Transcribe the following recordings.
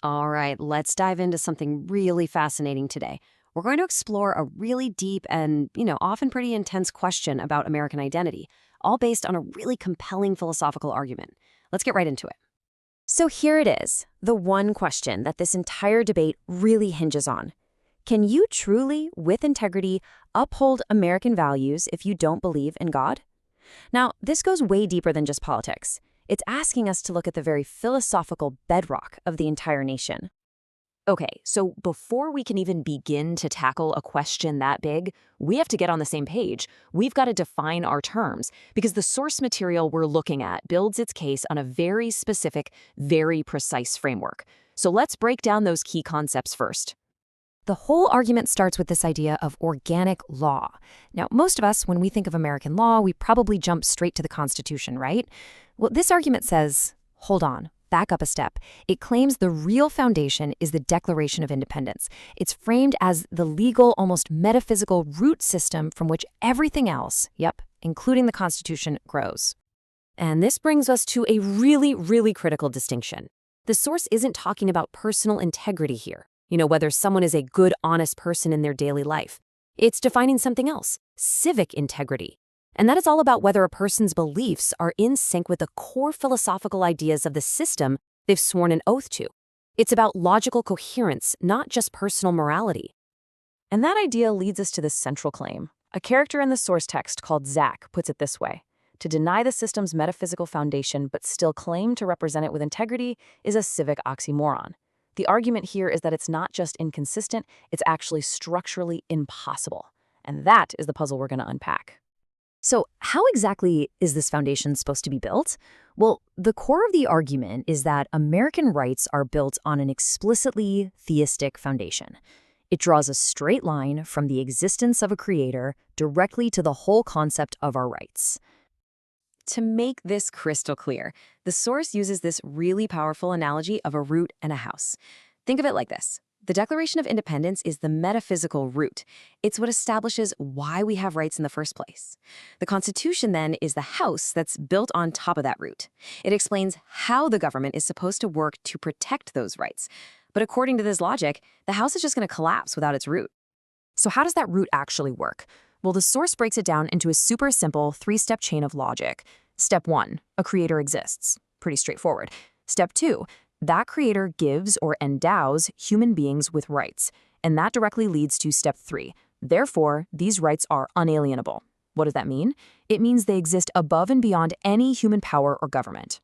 All right, let's dive into something really fascinating today. We're going to explore a really deep and, often pretty intense question about American identity, all based on a really compelling philosophical argument. Let's get right into it. So here it is, the one question that this entire debate really hinges on. Can you truly, with integrity, uphold American values if you don't believe in God? Now, this goes way deeper than just politics. It's asking us to look at the very philosophical bedrock of the entire nation. Okay, so before we can even begin to tackle a question that big, we have to get on the same page. We've got to define our terms because the source material we're looking at builds its case on a very specific, very precise framework. So let's break down those key concepts first. The whole argument starts with this idea of organic law. Now, most of us, when we think of American law, we probably jump straight to the Constitution, right? Well, this argument says, hold on, back up a step. It claims the real foundation is the Declaration of Independence. It's framed as the legal, almost metaphysical root system from which everything else, including the Constitution, grows. And this brings us to a really, really critical distinction. The source isn't talking about personal integrity here. Whether someone is a good, honest person in their daily life. It's defining something else, civic integrity. And that is all about whether a person's beliefs are in sync with the core philosophical ideas of the system they've sworn an oath to. It's about logical coherence, not just personal morality. And that idea leads us to the central claim. A character in the source text called Zach puts it this way. To deny the system's metaphysical foundation but still claim to represent it with integrity is a civic oxymoron. The argument here is that it's not just inconsistent, it's actually structurally impossible. And that is the puzzle we're going to unpack. So how exactly is this foundation supposed to be built? Well, the core of the argument is that American rights are built on an explicitly theistic foundation. It draws a straight line from the existence of a creator directly to the whole concept of our rights. To make this crystal clear, the source uses this really powerful analogy of a root and a house. Think of it like this. The Declaration of Independence is the metaphysical root. It's what establishes why we have rights in the first place. The Constitution, then, is the house that's built on top of that root. It explains how the government is supposed to work to protect those rights. But according to this logic, the house is just going to collapse without its root. So how does that root actually work? Well, the source breaks it down into a super simple three-step chain of logic. Step 1, a creator exists. Pretty straightforward. Step 2, that creator gives or endows human beings with rights. And that directly leads to step 3. Therefore, these rights are unalienable. What does that mean? It means they exist above and beyond any human power or government.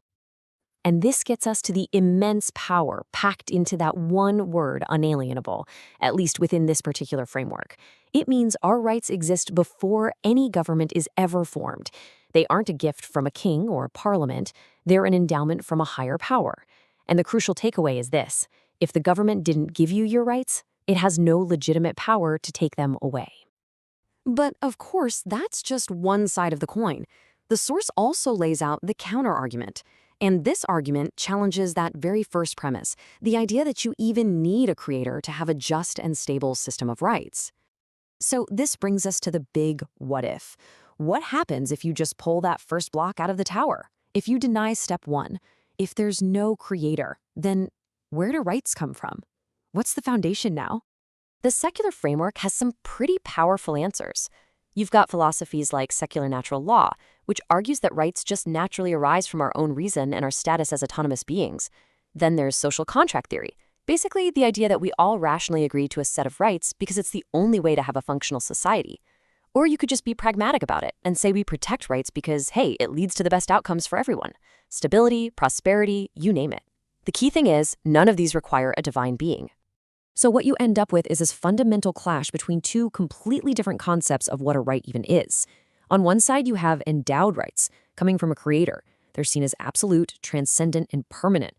And this gets us to the immense power packed into that one word, unalienable, at least within this particular framework. It means our rights exist before any government is ever formed. They aren't a gift from a king or a parliament. They're an endowment from a higher power. And the crucial takeaway is this. If the government didn't give you your rights, it has no legitimate power to take them away. But of course, that's just one side of the coin. The source also lays out the counter-argument. And this argument challenges that very first premise, the idea that you even need a creator to have a just and stable system of rights. So this brings us to the big what if. What happens if you just pull that first block out of the tower? If you deny step 1, if there's no creator, then where do rights come from? What's the foundation now? The secular framework has some pretty powerful answers. You've got philosophies like secular natural law, which argues that rights just naturally arise from our own reason and our status as autonomous beings. Then there's social contract theory, basically the idea that we all rationally agree to a set of rights because it's the only way to have a functional society. Or you could just be pragmatic about it and say we protect rights because, hey, it leads to the best outcomes for everyone. Stability, prosperity, you name it. The key thing is, none of these require a divine being. So what you end up with is this fundamental clash between two completely different concepts of what a right even is. On one side, you have endowed rights, coming from a creator. They're seen as absolute, transcendent, and permanent.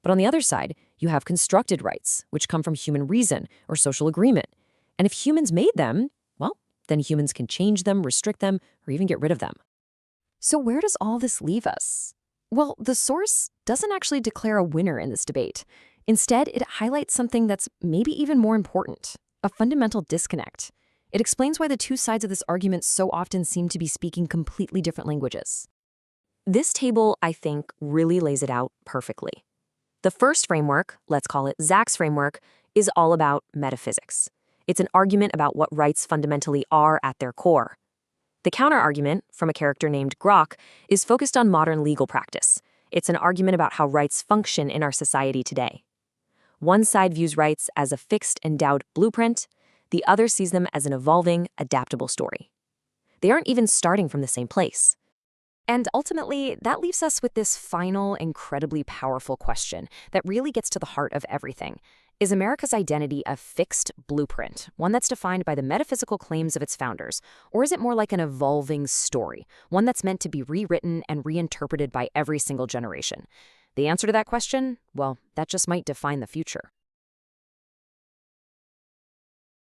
But on the other side, you have constructed rights, which come from human reason or social agreement. And if humans made them, well, then humans can change them, restrict them, or even get rid of them. So where does all this leave us? Well, the source doesn't actually declare a winner in this debate. Instead, it highlights something that's maybe even more important, a fundamental disconnect. It explains why the two sides of this argument so often seem to be speaking completely different languages. This table, I think, really lays it out perfectly. The first framework, let's call it Zach's framework, is all about metaphysics. It's an argument about what rights fundamentally are at their core. The counterargument, from a character named Grok, is focused on modern legal practice. It's an argument about how rights function in our society today. One side views rights as a fixed, endowed blueprint. The other sees them as an evolving, adaptable story. They aren't even starting from the same place. And ultimately, that leaves us with this final, incredibly powerful question that really gets to the heart of everything. Is America's identity a fixed blueprint, one that's defined by the metaphysical claims of its founders, or is it more like an evolving story, one that's meant to be rewritten and reinterpreted by every single generation? The answer to that question, well, that just might define the future.